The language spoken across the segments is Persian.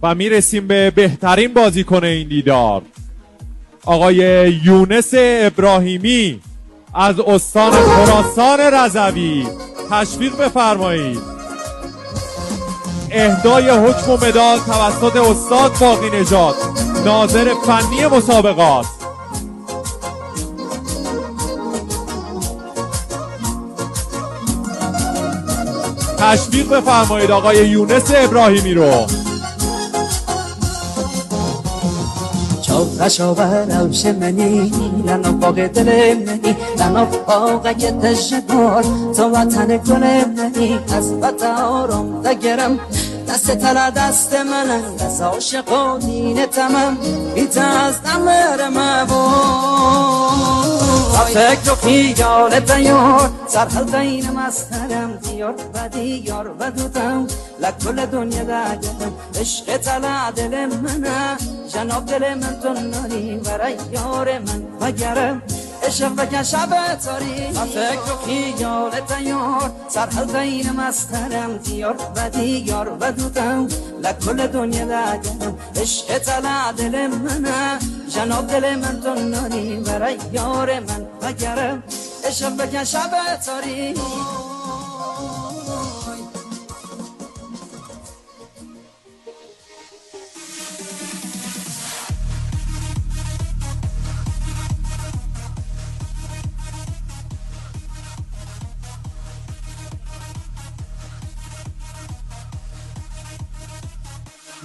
و میرسیم به بهترین بازیکن این دیدار، آقای یونس ابراهیمی از استان خراسان رضوی. تشویق بفرمایید. اهدای حکم و مدال توسط استاد باقی نژاد، ناظر فنی مسابقات. تشویق بفرمایید آقای یونس ابراهیمی رو. شاورم شمنی لنا باغ دل منی لنا باغ تجبار تو وطن گل منی از وطارم دگرم دست تلا دست منم دست عاشق و دین تمام بیت از دمر مبون فکر و خیال دیار سرحل بین مسترم دیار و دیار و دودم لکل دنیا دگرم عشق تلا دل منم جناب دل من تو ناری برای یار من مگرم عشق بکن شب تاری فکر و خیال دیار سرحل بین مسترم دیار و دیار و دودم لکل دنیا دگرم عشق تلا دل منم جناب دل من تو ناری برای یار من مگرم عشق بکن شب تاری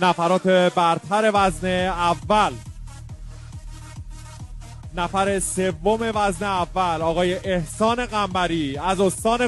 نفرات برتر وزن اول. نفر سوم وزن اول آقای احسان قنبری از استان